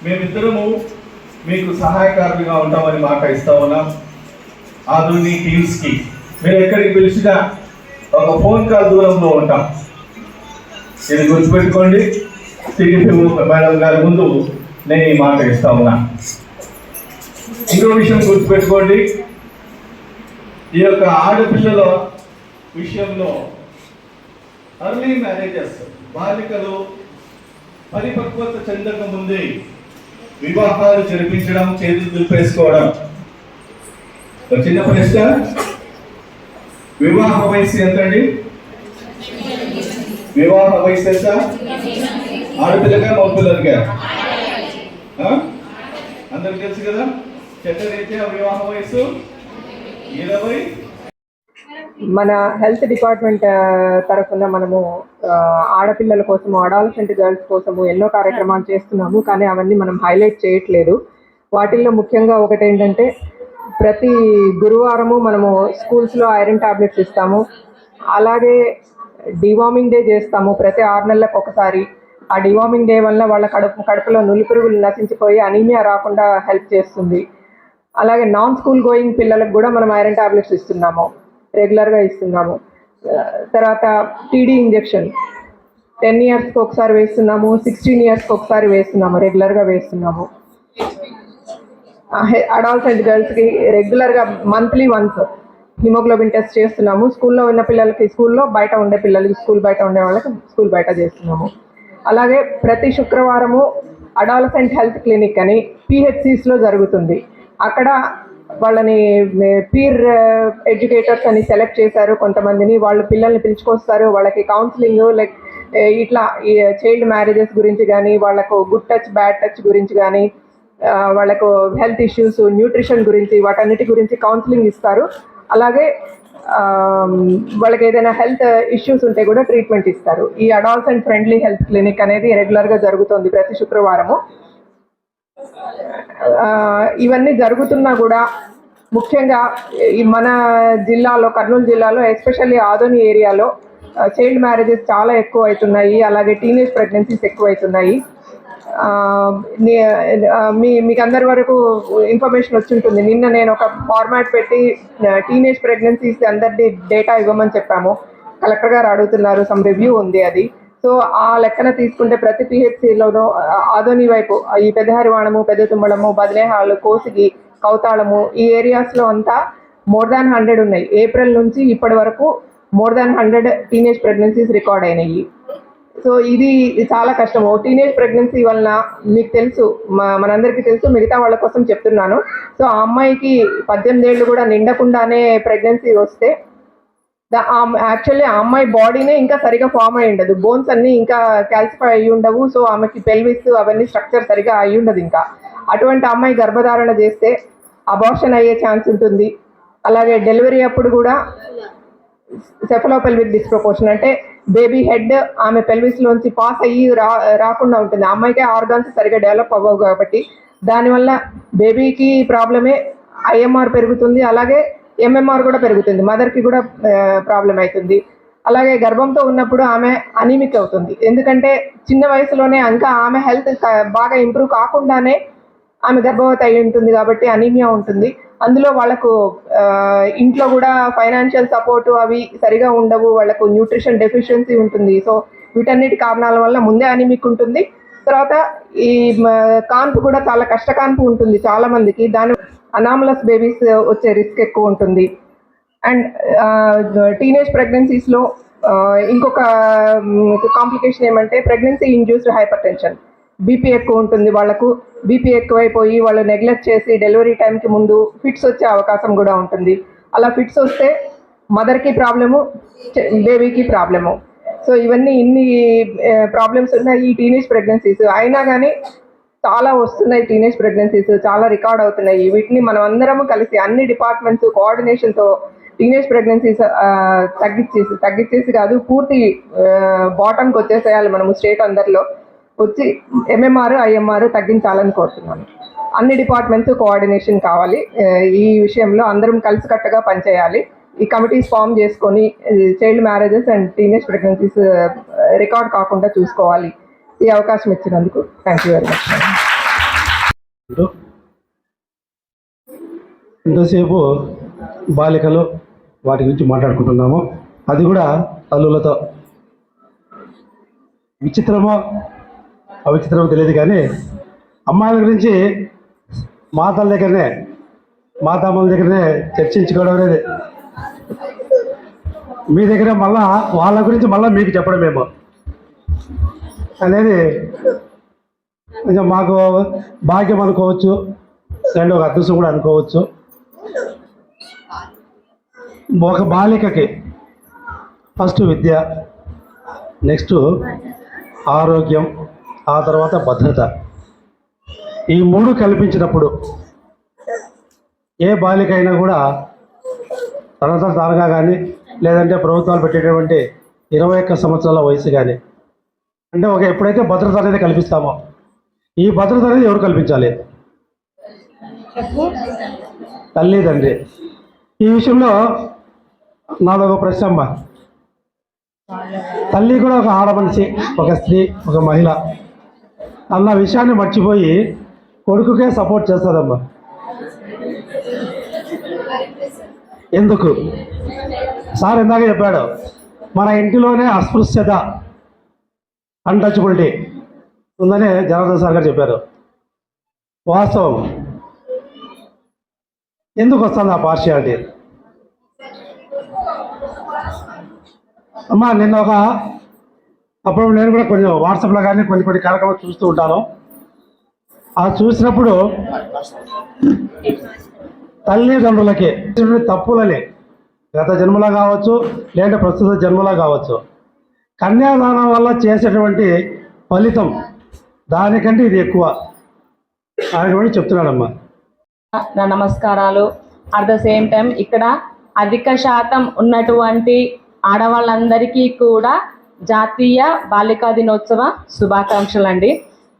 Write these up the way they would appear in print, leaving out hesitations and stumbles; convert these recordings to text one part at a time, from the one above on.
మేమిద్దరము మీకు సహాయకారులుగా ఉంటామని మాట ఇస్తా ఉన్నాం. ఆధుని టీమ్స్కి మీరు ఎక్కడికి పిలిచినా ఒక ఫోన్ కాల్ దూరంలో ఉంటాం. ఇది గుర్తుపెట్టుకోండి. టీడీపీ మేడం గారి ముందు నేను ఈ మాట ఇస్తా ఉన్నా. ఇంకో విషయం గుర్తుపెట్టుకోండి, ఈ యొక్క ఆడపిల్లల విషయంలో ఎర్లీ మ్యారేజెస్, బాలికలు పరిపక్వత చెందక ముందే వివాహాలు జరిపించడం, చేతులు దులిపేసుకోవడం. చిన్న ప్రశ్న, వివాహ వయసు ఎంతండి? వివాహ వయసు ఎంత? ఆడపిల్లగా మగపిల్లలగా? అందరికి తెలుసు కదా. చట్టరీత్యా వివాహ వయసు 20. మన హెల్త్ డిపార్ట్మెంట్ తరఫున మనము ఆడపిల్లల కోసము, అడాలసెంట్ గర్ల్స్ కోసము ఎన్నో కార్యక్రమాలు చేస్తున్నాము. కానీ అవన్నీ మనం హైలైట్ చేయట్లేదు. వాటిల్లో ముఖ్యంగా ఒకటి ఏంటంటే, ప్రతి గురువారము మనము స్కూల్స్లో ఐరన్ టాబ్లెట్స్ ఇస్తాము. అలాగే డివార్మింగ్ డే చేస్తాము ప్రతి 6 నెలలకు ఒకసారి. ఆ డివార్మింగ్ డే వల్ల వాళ్ళ కడుపులో నులిపురుగులు నశించిపోయి అనీమియా రాకుండా హెల్ప్ చేస్తుంది. అలాగే నాన్ స్కూల్ గోయింగ్ పిల్లలకు కూడా మనం ఐరన్ టాబ్లెట్స్ ఇస్తున్నాము, రెగ్యులర్గా ఇస్తున్నాము. తర్వాత టీడీ ఇంజెక్షన్ 10 ఇయర్స్కి ఒకసారి వేస్తున్నాము, 16 ఇయర్స్కి ఒకసారి వేస్తున్నాము, రెగ్యులర్గా వేస్తున్నాము. అడాల్సెంట్ గర్ల్స్కి రెగ్యులర్గా మంత్లీ వన్స్ హిమోగ్లోబిన్ టెస్ట్ చేస్తున్నాము. స్కూల్లో ఉన్న పిల్లలకి స్కూల్లో, బయట ఉండే పిల్లలకి స్కూల్ బయట ఉండే వాళ్ళకి స్కూల్ బయట చేస్తున్నాము. అలాగే ప్రతి శుక్రవారము అడాలసెంట్ హెల్త్ క్లినిక్ అని పిహెచ్సిస్లో జరుగుతుంది. అక్కడ వాళ్ళని పీర్ ఎడ్యుకేటర్స్ అని సెలెక్ట్ చేశారు కొంతమందిని. వాళ్ళు పిల్లల్ని పిలుచుకొస్తారు. వాళ్ళకి కౌన్సిలింగ్, లైక్ ఇట్లా చైల్డ్ మ్యారేజెస్ గురించి కానీ, వాళ్ళకు గుడ్ టచ్ బ్యాడ్ టచ్ గురించి కానీ, వాళ్ళకు హెల్త్ ఇష్యూస్, న్యూట్రిషన్ గురించి, వాటన్నిటి గురించి కౌన్సిలింగ్ ఇస్తారు. అలాగే వాళ్ళకి ఏదైనా హెల్త్ ఇష్యూస్ ఉంటే కూడా ట్రీట్మెంట్ ఇస్తారు. ఈ అడాల్సెంట్ ఫ్రెండ్లీ హెల్త్ క్లినిక్ అనేది రెగ్యులర్గా జరుగుతుంది ప్రతి శుక్రవారము. ఇవన్నీ జరుగుతున్నా కూడా ముఖ్యంగా మన జిల్లాలో, కర్నూలు జిల్లాలో, ఎస్పెషల్లీ ఆదోని ఏరియాలో చైల్డ్ మ్యారేజెస్ చాలా ఎక్కువ అవుతున్నాయి. అలాగే టీనేజ్ ప్రెగ్నెన్సీస్ ఎక్కువ అవుతున్నాయి. మీకు అందరి వరకు ఇన్ఫర్మేషన్ వచ్చి ఉంటుంది. నిన్న నేను ఒక ఫార్మాట్ పెట్టి టీనేజ్ ప్రెగ్నెన్సీస్ అందరిది డేటా ఇవ్వమని చెప్పాము. కలెక్టర్ గారు అడుగుతున్నారు, సమ్ రివ్యూ ఉంది అది. సో ఆ లెక్కన తీసుకుంటే ప్రతి పిహెచ్సిలోనూ ఆదోని వైపు ఈ పెద్దహరివాణము, పెద్ద తుమ్మలము, బదిలేహాలు, కోసిగి, కౌతాళము, ఈ ఏరియాస్లో అంతా మోర్ దాన్ 100 ఉన్నాయి. ఏప్రిల్ నుంచి ఇప్పటి వరకు more than 100 teenage pregnancies record అయినాయి. సో ఇది చాలా కష్టము. టీనేజ్ ప్రెగ్నెన్సీ వలన మీకు తెలుసు, మనందరికీ తెలుసు, మిగతా వాళ్ళ కోసం చెప్తున్నాను. సో ఆ అమ్మాయికి 18 ఏళ్ళు కూడా నిండకుండానే ప్రెగ్నెన్సీ వస్తే, యాక్చువల్లీ ఆ అమ్మాయి బాడీనే ఇంకా సరిగా ఫామ్ అయి ఉండదు, బోన్స్ అన్నీ ఇంకా క్యాల్సిఫై అయ్యి ఉండవు. సో ఆమెకి పెల్విస్ అవన్నీ స్ట్రక్చర్ సరిగా అయ్యి ఉండదు. ఇంకా అటువంటి అమ్మాయి గర్భధారణ చేస్తే అబార్షన్ అయ్యే ఛాన్స్ ఉంటుంది. అలాగే డెలివరీ అప్పుడు కూడా సెఫలోపెల్విక్ డిస్ప్రపోర్షన్, అంటే బేబీ హెడ్ ఆమె పెల్విస్లోంచి పాస్ అయ్యి రాకుండా ఉంటుంది. ఆ అమ్మాయికే ఆర్గాన్స్ సరిగా డెవలప్ అవ్వవు కాబట్టి దానివల్ల బేబీకి ప్రాబ్లమే, ఐఎంఆర్ పెరుగుతుంది, అలాగే ఎంఎంఆర్ కూడా పెరుగుతుంది, మదర్కి కూడా ప్రాబ్లం అవుతుంది. అలాగే గర్భంతో ఉన్నప్పుడు ఆమె అనీమిక్ అవుతుంది. ఎందుకంటే చిన్న వయసులోనే ఇంకా ఆమె హెల్త్ బాగా ఇంప్రూవ్ కాకుండానే ఆమె గర్భవతి అయి ఉంటుంది కాబట్టి అనీమియా ఉంటుంది. అందులో వాళ్ళకు ఇంట్లో కూడా ఫైనాన్షియల్ సపోర్టు అవి సరిగా ఉండవు, వాళ్ళకు న్యూట్రిషన్ డెఫిషియన్సీ ఉంటుంది. సో వీటన్నిటి కారణాల వల్ల ముందే అనీమిక్ ఉంటుంది. తర్వాత ఈ కాన్పు కూడా చాలా కష్టకాన్పు ఉంటుంది చాలా మందికి. దాని అనామలస్ బేబీస్ వచ్చే రిస్క్ ఎక్కువ ఉంటుంది. అండ్ టీనేజ్ ప్రెగ్నెన్సీస్లో ఇంకొక కాంప్లికేషన్ ఏమంటే pregnancy induced hyper tension, BP ఎక్కువ ఉంటుంది. వాళ్ళకు బీపీ ఎక్కువైపోయి వాళ్ళు నెగ్లెక్ట్ చేసి డెలివరీ టైంకి ముందు ఫిట్స్ వచ్చే అవకాశం కూడా ఉంటుంది. అలా ఫిట్స్ వస్తే మదర్కి ప్రాబ్లము, బేబీకి ప్రాబ్లము. సో ఇవన్నీ ఇన్ని ప్రాబ్లమ్స్ ఉన్నాయి ఈ టీనేజ్ ప్రెగ్నెన్సీస్. అయినా కానీ చాలా వస్తున్నాయి టీనేజ్ ప్రెగ్నెన్సీస్, చాలా రికార్డ్ అవుతున్నాయి. వీటిని మనం అందరము కలిసి అన్ని డిపార్ట్మెంట్స్ కోఆర్డినేషన్తో టీనేజ్ ప్రెగ్నెన్సీస్ తగ్గించేసి కాదు, పూర్తి బాటంకి వచ్చేసేయాలి మనము. స్టేట్ అందరిలో వచ్చి ఎంఎంఆర్, ఐఎంఆర్ తగ్గించాలని కోరుతున్నాను. అన్ని డిపార్ట్మెంట్స్ కోఆర్డినేషన్ కావాలి. ఈ విషయంలో అందరం కలిసికట్టుగా పనిచేయాలి. ఈ కమిటీస్ ఫామ్ చేసుకొని child marriages and teenage pregnancies record కాకుండా చూసుకోవాలి. ఈ అవకాశం ఇచ్చినందుకు థ్యాంక్ యూ వెరీ మచ్. ఇంతసేపు బాలికలు వాటి గురించి మాట్లాడుకుంటున్నాము, అది కూడా తల్లులతో. విచిత్రమో అవిచిత్రమో తెలియదు కానీ అమ్మాయిల గురించి మా తల్లి దగ్గరనే, మా తమ్ముల దగ్గరనే చర్చించుకోవడం అనేది, మీ దగ్గర మళ్ళా వాళ్ళ గురించి మళ్ళీ మీకు చెప్పడమేమో అనేది కొంచెం మాకు భాగ్యం అనుకోవచ్చు, అండ్ ఒక అదృష్టం కూడా అనుకోవచ్చు. ఒక బాలికకి ఫస్ట్ విద్య, నెక్స్ట్ ఆరోగ్యం, ఆ తర్వాత భద్రత, ఈ మూడు కల్పించినప్పుడు ఏ బాలిక అయినా కూడా తనతో తానుగా కానీ లేదంటే ప్రభుత్వాలు పెట్టేటువంటి 21 సంవత్సరాల వయసు కానీ అంటే ఎప్పుడైతే భద్రత అనేది కల్పిస్తామో, ఈ భద్రత అనేది ఎవరు కల్పించాలి? తల్లి తండ్రి. ఈ విషయంలో నాదొక ప్రశ్న అమ్మ. తల్లి కూడా ఒక ఆడ మనిషి, ఒక స్త్రీ, ఒక మహిళ అన్న విషయాన్ని మర్చిపోయి కొడుకుకే సపోర్ట్ చేస్తుందమ్మా. ఎందుకు? సార్ ఇందాక చెప్పాడు, మన ఇంటిలోనే అస్పృశ్యత, అన్టచబిలిటీ ఉందని జనార్దన్ సార్ గారు చెప్పారు. వాస్తవం. ఎందుకు వస్తుంది ఆ పార్షియాలిటీ? అమ్మా నిన్న అప్పుడు నేను కూడా కొంచెం వాట్సాప్లో కానీ కొన్ని కార్యక్రమాలు చూస్తూ ఉంటాను. అది చూసినప్పుడు తల్లిదండ్రులకి తప్పులని గత జన్మలో కావచ్చు, లేదంటే ప్రస్తుత జన్మలో కావచ్చు, కన్యాదానం వల్ల చేసేటువంటి ఫలితం దానికంటే ఇది ఎక్కువ అని చెప్తున్నాడమ్మా. నా నమస్కారాలు. అట్ ద సేమ్ టైం ఇక్కడ అధిక శాతం ఉన్నటువంటి ఆడవాళ్ళందరికీ కూడా జాతీయ బాలికా దినోత్సవ శుభాకాంక్షలు అండి.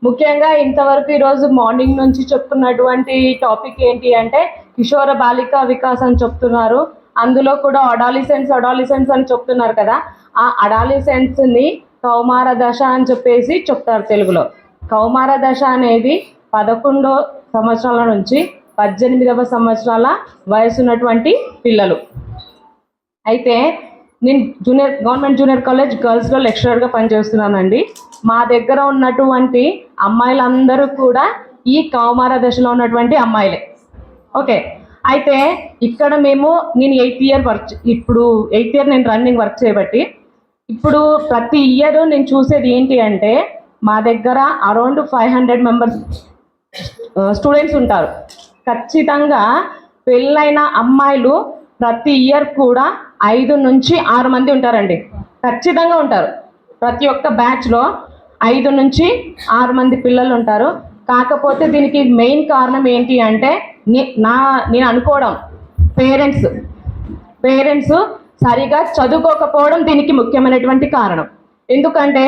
ముఖ్యంగా ఇంతవరకు ఈరోజు మార్నింగ్ నుంచి చెప్తున్నటువంటి టాపిక్ ఏంటి అంటే కిషోర బాలికా వికాస్ అని చెప్తున్నారు. అందులో కూడా అడాలిసెన్స్ అని చెప్తున్నారు కదా. ఆ అడాలిసెన్స్ని కౌమార దశ అని చెప్పేసి చెప్తారు తెలుగులో. కౌమార దశ అనేది 11 సంవత్సరాల నుంచి 18వ సంవత్సరాల వయసు ఉన్నటువంటి పిల్లలు. అయితే నేను గవర్నమెంట్ జూనియర్ కాలేజ్ గర్ల్స్లో లెక్చరర్గా పనిచేస్తున్నానండి. మా దగ్గర ఉన్నటువంటి అమ్మాయిలందరూ కూడా ఈ కౌమార దశలో ఉన్నటువంటి అమ్మాయిలే. ఓకే. అయితే ఇక్కడ నేను 8th ఇయర్ నేను రన్నింగ్ వర్క్ చేయబట్టి ఇప్పుడు ప్రతి ఇయర్ నేను చూసేది ఏంటి అంటే మా దగ్గర అరౌండ్ 500 మెంబర్స్ స్టూడెంట్స్ ఉంటారు. ఖచ్చితంగా పెళ్ళైన అమ్మాయిలు ప్రతి ఇయర్ కూడా 5 నుంచి 6 మంది ఉంటారండి. ఖచ్చితంగా ఉంటారు. ప్రతి ఒక్క బ్యాచ్లో 5 నుంచి 6 మంది పిల్లలు ఉంటారు. కాకపోతే దీనికి మెయిన్ కారణం ఏంటి అంటే నేను అనుకోవడం పేరెంట్స్ సరిగా చదువుకోకపోవడం దీనికి ముఖ్యమైనటువంటి కారణం. ఎందుకంటే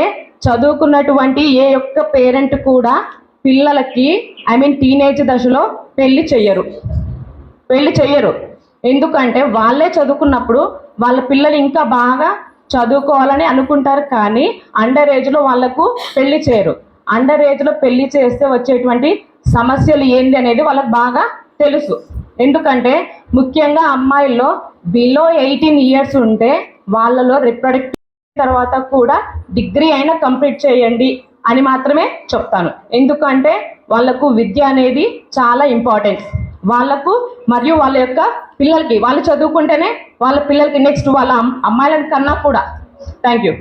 చదువుకున్నటువంటి ఏ ఒక్క పేరెంట్ కూడా పిల్లలకి టీనేజ్ దశలో పెళ్లి చెయ్యరు. ఎందుకంటే వాళ్ళే చదువుకున్నప్పుడు వాళ్ళ పిల్లలు ఇంకా బాగా చదువుకోవాలని అనుకుంటారు, కానీ అండర్ ఏజ్లో వాళ్ళకు పెళ్లి చేయరు. అండర్ ఏజ్లో పెళ్లి చేస్తే వచ్చేటువంటి సమస్యలు ఏంటి అనేది వాళ్ళకి బాగా తెలుసు. ఎందుకంటే ముఖ్యంగా అమ్మాయిల్లో బిలో 18 ఇయర్స్ ఉంటే వాళ్ళలో రిప్రొడక్టివ్ తర్వాత కూడా డిగ్రీ అయినా కంప్లీట్ చేయండి అని మాత్రమే చెప్తాను. ఎందుకంటే వాళ్ళకు విద్య అనేది చాలా ఇంపార్టెంట్. వాళ్ళకు మరియు వాళ్ళ యొక్క పిల్లలకి, వాళ్ళు చదువుకుంటేనే వాళ్ళ పిల్లలకి నెక్స్ట్ వాళ్ళ అమ్మాయిల కన్నా కూడా. Thank you.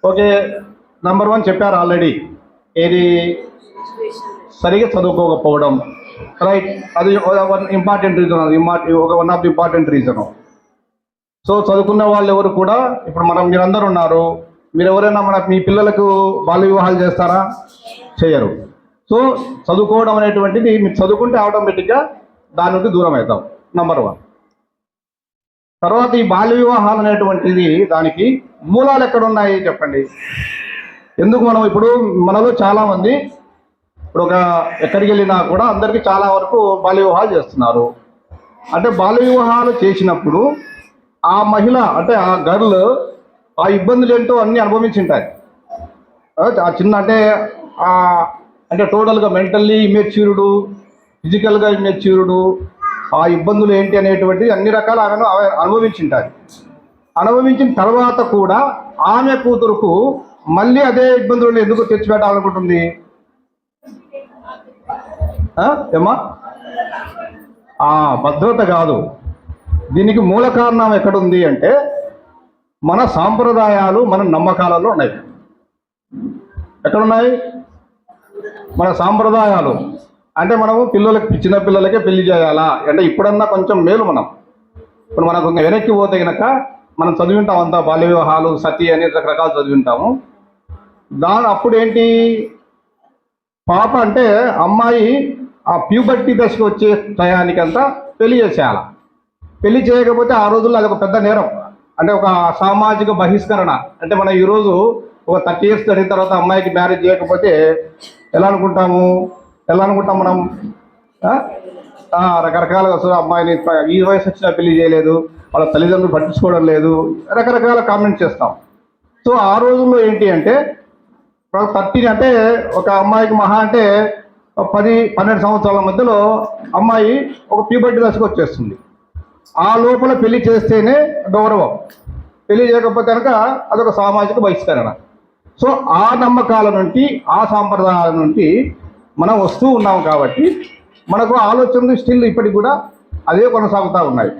ఓకే, నంబర్ 1 చెప్పారు ఆల్రెడీ. ఏది? సరిగా చదువుకోకపోవడం. రైట్, అది important reason. One of the important reason. So చదువుకున్న వాళ్ళు ఎవరు కూడా ఇప్పుడు మీరందరూ ఉన్నారు. మీరు ఎవరైనా మీ పిల్లలకు బాల్య వివాహాలు చేస్తారా? చేయరు. సో చదువుకోవడం అనేటువంటిది, మీరు చదువుకుంటే ఆటోమేటిక్గా దాని నుండి దూరం అవుతాం. నంబర్ 1. తర్వాత ఈ బాల్య వివాహాలు అనేటువంటిది, దానికి మూలాలు ఎక్కడ ఉన్నాయి చెప్పండి. ఎందుకు ఇప్పుడు మనలో చాలామంది ఇప్పుడు ఎక్కడికి వెళ్ళినా కూడా అందరికీ చాలా వరకు బాల్య వివాహాలు చేస్తున్నారు. అంటే బాల్య వివాహాలు చేసినప్పుడు ఆ మహిళ, అంటే ఆ గర్ల్, ఆ ఇబ్బందులు ఏంటో అన్నీ అనుభవించి ఉంటాయి. ఆ చిన్న అంటే అంటే టోటల్గా మెంటల్లీ ఇమ్మెచ్యూర్డు, ఫిజికల్గా ఇమ్మెచ్యూర్డు, ఆ ఇబ్బందులు ఏంటి అనేటువంటిది అన్ని రకాల ఆమెను అనుభవించింటారు. అనుభవించిన తర్వాత కూడా ఆమె కూతురుకు మళ్ళీ అదే ఇబ్బందులను ఎందుకు తెచ్చిపెట్టాలనుకుంటుంది? ఏమా? భద్రత కాదు. దీనికి మూల కారణం ఎక్కడుంది అంటే మన సాంప్రదాయాలు, మన నమ్మకాలలో ఉన్నాయి. ఎక్కడున్నాయి? మన సాంప్రదాయాలు అంటే మనము చిన్న పిల్లలకే పెళ్లి చేయాలా అంటే ఇప్పుడన్నా కొంచెం మేలు. ఇప్పుడు మనకు వెనక్కి పోతే కనుక మనం చదివింటాం అంతా బాల్య వివాహాలు, సతీ అనే రకరకాలు చదివింటాము. అప్పుడు ఏంటి, పాప అంటే అమ్మాయి ఆ ప్యూబర్టీ దశకు వచ్చే టయానికంతా పెళ్లి చేసేయాల. పెళ్లి చేయకపోతే ఆ రోజుల్లో అది ఒక పెద్ద నేరం, అంటే ఒక సామాజిక బహిష్కరణ. అంటే మనం ఈరోజు ఒక 30 years జరిగిన తర్వాత అమ్మాయికి మ్యారేజ్ చేయకపోతే ఎలా అనుకుంటాం మనం? రకరకాలుగా అసలు అమ్మాయిని ఈ వయసు వచ్చినా పెళ్లి చేయలేదు, వాళ్ళ తల్లిదండ్రులు పట్టించుకోవడం లేదు, రకరకాల కామెంట్స్ చేస్తాం. సో ఆ రోజుల్లో ఏంటి అంటే 30 అంటే ఒక అమ్మాయికి మహా అంటే 10-12 సంవత్సరాల మధ్యలో అమ్మాయి ఒక ప్యూబర్టీ దశకు వచ్చేస్తుంది. ఆ లోపల పెళ్లి చేస్తేనే గౌరవం, పెళ్లి చేయకపోతే కనుక అదొక సామాజిక బహిష్కరణ. సో ఆ నమ్మకాల నుండి, ఆ సాంప్రదాయాల నుండి మనం వస్తూ ఉన్నాం కాబట్టి మనకు ఆలోచనలు స్టిల్ ఇప్పటికి కూడా అదే కొనసాగుతూ ఉన్నాయి.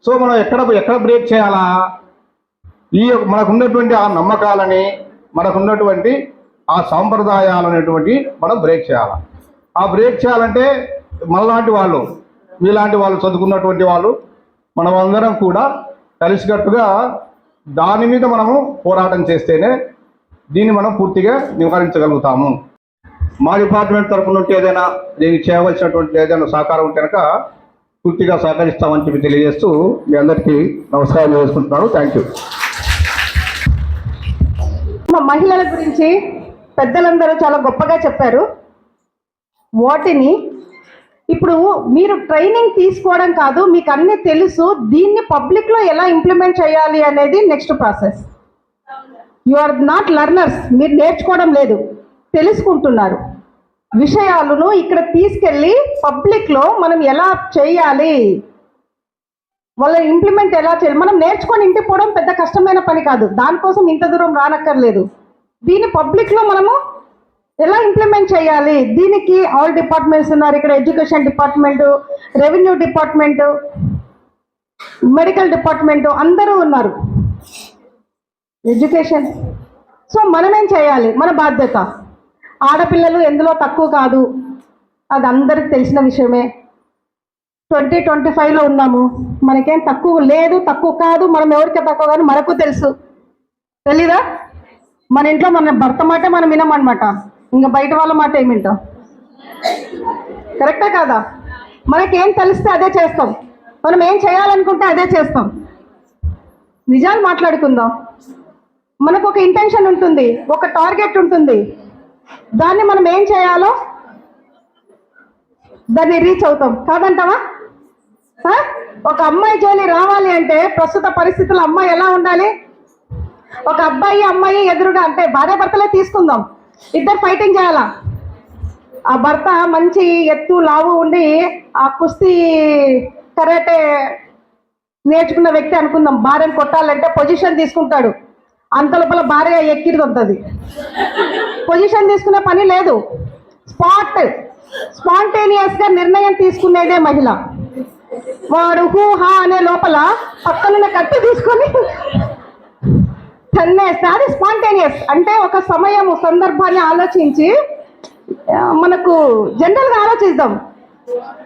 సో మనం ఎక్కడ బ్రేక్ చేయాలా? మనకున్నటువంటి ఆ నమ్మకాలని, మనకున్నటువంటి ఆ సాంప్రదాయాలు అనేటువంటి మనం బ్రేక్ చేయాలి. ఆ బ్రేక్ చేయాలంటే మనలాంటి వాళ్ళు, మీలాంటి వాళ్ళు, చదువుకున్నటువంటి వాళ్ళు, మనమందరం కూడా కలిసికట్టుగా దాని మీద మనము పోరాటం చేస్తేనే దీన్ని మనం పూర్తిగా నివారించగలుగుతాము. మా డిపార్ట్మెంట్ తరఫు నుండి ఏదైనా దీనికి చేయవలసినటువంటి ఏదైనా సహకారం ఉంటే కనుక పూర్తిగా సహకరిస్తామని చెప్పి తెలియజేస్తూ మీ అందరికీ నమస్కారం చేసుకుంటున్నాను. Thank you. మహిళల గురించి పెద్దలందరూ చాలా గొప్పగా చెప్పారు. వాటిని ఇప్పుడు మీరు ట్రైనింగ్ తీసుకోవడం కాదు, మీకు అన్నీ తెలుసు, దీన్ని పబ్లిక్లో ఎలా ఇంప్లిమెంట్ చేయాలి అనేది next process. You are not learners, మీరు నేర్చుకోవడం లేదు, తెలుసుకుంటున్నారు. విషయాలను ఇక్కడ తీసుకెళ్ళి పబ్లిక్లో మనం ఎలా చేయాలి, వాళ్ళ ఇంప్లిమెంట్ ఎలా చేయాలి, మనం నేర్చుకొని ఇంటికి పోవడం పెద్ద కష్టమైన పని కాదు, దానికోసం ఇంత దూరం రానక్కర్లేదు. దీన్ని పబ్లిక్లో మనము ఎలా ఇంప్లిమెంట్ చేయాలి, దీనికి ఆల్ డిపార్ట్మెంట్స్ ఉన్నారు ఇక్కడ. Education department, revenue department, medical department అందరూ ఉన్నారు, ఎడ్యుకేషన్. సో మనమేం చేయాలి, మన బాధ్యత. ఆడపిల్లలు ఎందులో తక్కువ కాదు, అది అందరికి తెలిసిన విషయమే. 2025లో ఉన్నాము, మనకేం తక్కువ లేదు, తక్కువ కాదు, మనం ఎవరికి తక్కువ కాదు మనకు తెలుసు. తెలీదా? మన ఇంట్లో మన భర్త మాట మనం వినమన్నమాట, ఇంకా బయట వాళ్ళ మాట ఏమి వింటాం? కరెక్టా కాదా? మనకేం తెలిస్తే అదే చేస్తాం, మనం ఏం చేయాలనుకుంటే అదే చేస్తాం. నిజాలు మాట్లాడుకుందాం. మనకు ఒక ఇంటెన్షన్ ఉంటుంది, ఒక టార్గెట్ ఉంటుంది, దాన్ని మనం ఏం చేయాలో దాన్ని రీచ్ అవుతాం. కాదంటావా? ఒక అమ్మాయి జోలి రావాలి అంటే ప్రస్తుత పరిస్థితుల్లో అమ్మాయి ఎలా ఉండాలి? ఒక అబ్బాయి అమ్మాయి ఎదురుగా, అంటే భార్య భర్తలే తీసుకుందాం, ఇద్దరు ఫైటింగ్ చేయాలా. ఆ భర్త మంచి ఎత్తు లావు ఉండి ఆ కుస్తీ కరాటే నేర్చుకున్న వ్యక్తి అనుకుందాం, భార్యను కొట్టాలంటే పొజిషన్ తీసుకుంటాడు, అంత లోపల భార్య ఎక్కిరిదొద్ది. పొజిషన్ తీసుకునే పని లేదు, స్పాంటేనియస్గా నిర్ణయం తీసుకునేదే మహిళ. వాడు హా అనే లోపల పక్కనున్న కత్తి తీసుకొని తన్నేస్తే అది స్పాంటేనియస్. అంటే ఒక సమయము, సందర్భాన్ని ఆలోచించి, మనకు జనరల్గా ఆలోచిద్దాం.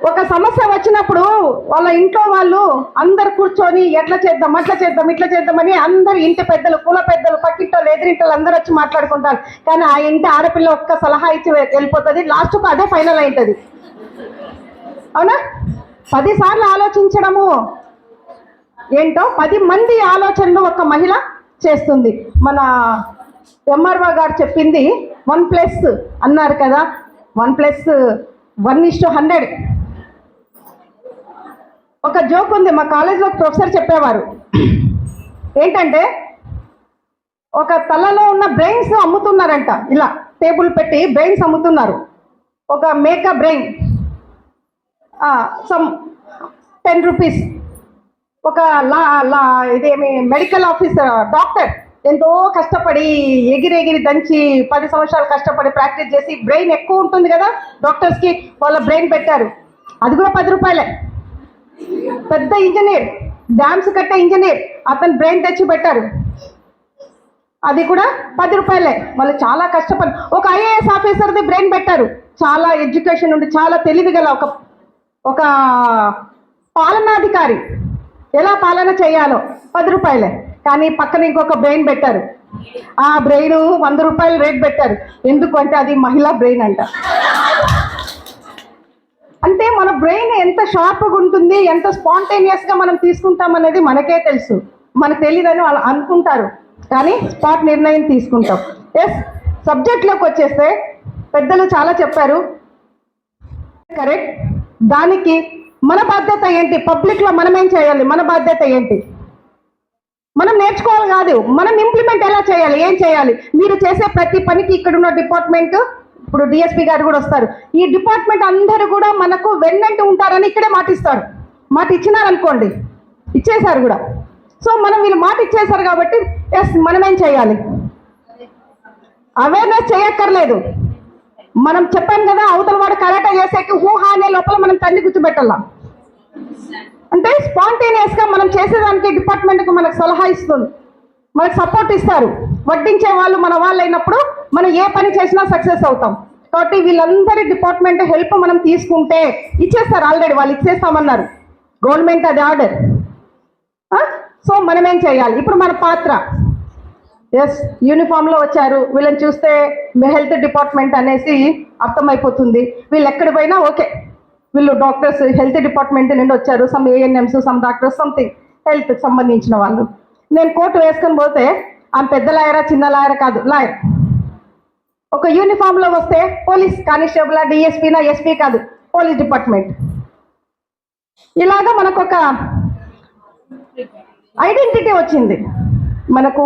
ఒక సమస్య వచ్చినప్పుడు వాళ్ళ ఇంట్లో వాళ్ళు అందరు కూర్చొని ఎట్లా చేద్దాం, అట్లా చేద్దాం, ఇట్లా చేద్దామని అందరు ఇంటి పెద్దలు, కుల పెద్దలు, పక్కింటోళ్ళు, ఎదిరింటోళ్ళు అందరూ వచ్చి మాట్లాడుకుంటారు. కానీ ఆ ఇంటి ఆడపిల్ల ఒక్క సలహా ఇచ్చి వెళ్ళిపోతుంది, లాస్ట్కు అదే ఫైనల్ అవుతుంది. అవునా? 10 సార్లు ఆలోచించడము ఏంటో 10 మంది ఆలోచనలు ఒక మహిళ చేస్తుంది. మన ఎంఆర్ఓ గారు చెప్పింది 1+ అన్నారు కదా, 1+1:100. ఒక జోక్ ఉంది, మా కాలేజ్లో ప్రొఫెసర్ చెప్పేవారు. ఏంటంటే ఒక తలలో ఉన్న బ్రెయిన్స్ అమ్ముతున్నారంట, ఇలా టేబుల్ పెట్టి బ్రెయిన్స్ అమ్ముతున్నారు. ఒక make a brain some 10 rupees. ఒక ఇదేమి మెడికల్ ఆఫీసర్ డాక్టర్ ఎంతో కష్టపడి ఎగిరి దంచి 10 సంవత్సరాలు కష్టపడి ప్రాక్టీస్ చేసి బ్రెయిన్ ఎక్కువ ఉంటుంది కదా డాక్టర్స్కి, వాళ్ళ బ్రెయిన్ పెట్టారు, అది కూడా 10 రూపాయలే. పెద్ద ఇంజనీర్, డ్యామ్స్ కట్టే ఇంజనీర్, అతను బ్రెయిన్ తెచ్చి పెట్టారు, అది కూడా 10 రూపాయలే. వాళ్ళు చాలా కష్టపడి ఒక ఐఏఎస్ ఆఫీసర్ది బ్రెయిన్ పెట్టారు, చాలా ఎడ్యుకేషన్ ఉండి చాలా తెలివిగల ఒక పాలనాధికారి, ఎలా పాలన చేయాలో 10 రూపాయలే. కానీ పక్కన ఇంకొక బ్రెయిన్ పెట్టారు, ఆ బ్రెయిన్ 100 రూపాయలు రేట్ పెట్టారు. ఎందుకు అంటే అది మహిళా బ్రెయిన్ అంట. అంటే మన బ్రెయిన్ ఎంత షార్ప్గా ఉంటుంది, ఎంత స్పాంటేనియస్గా మనం తీసుకుంటాం అనేది మనకే తెలుసు. మనకు తెలియదని వాళ్ళు అనుకుంటారు, కానీ స్పాట్ నిర్ణయం తీసుకుంటాం. ఎస్, సబ్జెక్ట్లోకి వచ్చేస్తే పెద్దలు చాలా చెప్పారు, కరెక్ట్. దానికి మన బాధ్యత ఏంటి, పబ్లిక్లో మనం ఏం చేయాలి, మన బాధ్యత ఏంటి, మనం నేర్చుకోవాలి కాదు, మనం ఇంప్లిమెంట్ ఎలా చేయాలి, ఏం చేయాలి. మీరు చేసే ప్రతి పనికి ఇక్కడున్న డిపార్ట్మెంట్, ఇప్పుడు డిఎస్పీ గారు కూడా వస్తారు, ఈ డిపార్ట్మెంట్ అందరూ కూడా మనకు వెన్నంటి ఉంటారని ఇక్కడే మాట ఇస్తారు. మాట ఇచ్చినారనుకోండి, ఇచ్చేశారు కూడా. సో మనం వీళ్ళు మాట ఇచ్చేశారు కాబట్టి ఎస్, మనం ఏం చేయాలి, అవేర్నెస్ చేయక్కర్లేదు. మనం చెప్పాను కదా, అవతల వాడు కరాటా చేసేకి ఊహా అనే లోపల మనం తల్లి గుర్తుపెట్టాలా. అంటే స్పాంటేనియస్గా మనం చేసేదానికి డిపార్ట్మెంట్కి మనకు సలహా ఇస్తుంది, మనకు సపోర్ట్ ఇస్తారు. వడ్డించే వాళ్ళు మన వాళ్ళు అయినప్పుడు మనం ఏ పని చేసినా సక్సెస్ అవుతాం. కాబట్టి వీళ్ళందరి డిపార్ట్మెంట్ హెల్ప్ మనం తీసుకుంటే ఇచ్చేస్తారు, ఆల్రెడీ వాళ్ళు ఇచ్చేస్తామన్నారు, గవర్నమెంట్ అది ఆర్డర్. సో మనం ఏం చేయాలి, ఇప్పుడు మన పాత్ర. ఎస్, యూనిఫామ్లో వచ్చారు, వీళ్ళని చూస్తే హెల్త్ డిపార్ట్మెంట్ అనేసి అర్థమైపోతుంది. వీళ్ళు ఎక్కడి పోయినా ఓకే, వీళ్ళు డాక్టర్స్ హెల్త్ డిపార్ట్మెంట్ నుండి వచ్చారు, some ANMs, some doctors, something హెల్త్కి సంబంధించిన వాళ్ళు. నేను కోర్టు వేసుకొని పోతే ఆమె పెద్ద లాయరా చిన్న లాయరా కాదు, లాయర్. ఒక యూనిఫామ్లో వస్తే పోలీస్ కానిస్టేబుల్, డిఎస్పీనా, ఎస్పీ కాదు, పోలీస్ డిపార్ట్మెంట్. ఇలాగా మనకు ఒక ఐడెంటిటీ వచ్చింది. మనకు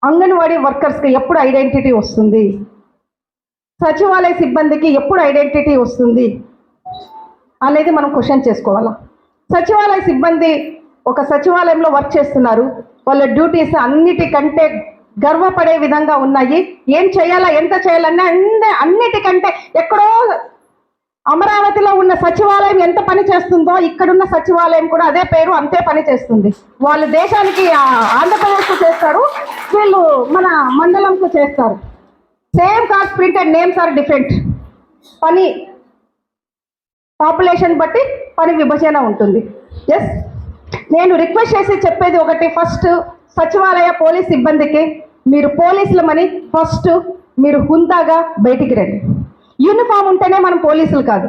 అంగన్వాడీ వర్కర్స్కి ఎప్పుడు ఐడెంటిటీ వస్తుంది, సచివాలయ సిబ్బందికి ఎప్పుడు ఐడెంటిటీ వస్తుంది అనేది మనం క్వశ్చన్ చేసుకోవాలా. సచివాలయ సిబ్బంది ఒక సచివాలయంలో వర్క్ చేస్తున్నారు, వాళ్ళ డ్యూటీస్ అన్నిటికంటే గర్వపడే విధంగా ఉన్నాయి. ఏం చేయాలా, ఎంత చేయాలన్నా అన్నిటికంటే ఎక్కడో అమరావతిలో ఉన్న సచివాలయం ఎంత పని చేస్తుందో ఇక్కడున్న సచివాలయం కూడా అదే పేరు, అంతే పని చేస్తుంది. వాళ్ళు దేశానికి ఆంధ్రప్రదేశ్కు చేస్తారు, వీళ్ళు మన మండలంకు చేస్తారు. Same cards printed, names are different. పని పాపులేషన్ బట్టి పని విభజన ఉంటుంది. ఎస్, నేను రిక్వెస్ట్ చేసి చెప్పేది ఒకటి, ఫస్ట్ సచివాలయ పోలీస్ సిబ్బందికి, మీరు పోలీసులమని ఫస్ట్ మీరు హుందాగా బయటికి రండి. యూనిఫామ్ ఉంటేనే మనం పోలీసులు కాదు.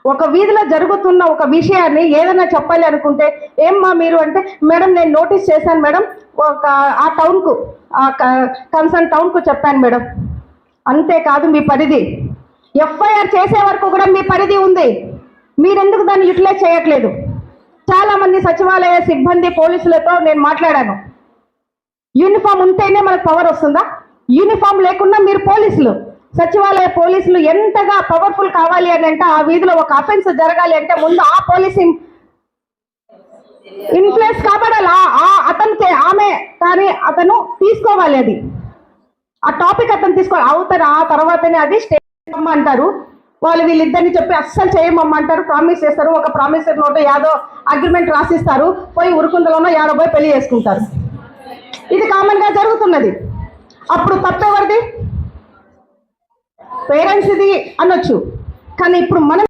ఒక వీధిలో జరుగుతున్న ఒక విషయాన్ని ఏదైనా చెప్పాలి అనుకుంటే, ఏమ్మా మీరు అంటే, మేడం నేను నోటీస్ చేశాను మేడం, ఆ టౌన్కు, ఆ కన్సర్న్ టౌన్కు చెప్పాను మేడం. అంతేకాదు మీ పరిధి, ఎఫ్ఐఆర్ చేసే వరకు కూడా మీ పరిధి ఉంది, మీరెందుకు దాన్ని యూటిలైజ్ చేయట్లేదు. చాలామంది సచివాలయ సిబ్బంది పోలీసులతో నేను మాట్లాడాను, యూనిఫామ్ ఉంటేనే మనకు పవర్ వస్తుందా, యూనిఫామ్ లేకుండా మీరు పోలీసులు, సచివాలయ పోలీసులు ఎంతగా పవర్ఫుల్ కావాలి అని అంటే, ఆ వీధిలో ఒక అఫెన్స్ జరగాలి అంటే ముందు ఆ పోలీస్ ఇన్ఫ్లుయెన్స్ కాబడాలి, అతను ఆమె కానీ అతను తీసుకోవాలి, అది ఆ టాపిక్ అతను తీసుకోవాలి. అవుతారు, ఆ తర్వాతనే అది స్టేట్ అంటారు. వాళ్ళు వీళ్ళిద్దరిని చెప్పి అస్సలు చేయమంటారు, ప్రామిస్ చేస్తారు, ఒక ప్రామిస్ నోట్ యాదో అగ్రిమెంట్ రాసిస్తారు, పోయి ఉరుకుందలోనో యాడో పోయి పెళ్లి చేసుకుంటారు. ఇది కామన్గా జరుగుతున్నది. అప్పుడు తప్పెవరిది, పేరెంట్స్ ఇది అనొచ్చు. కానీ ఇప్పుడు మనం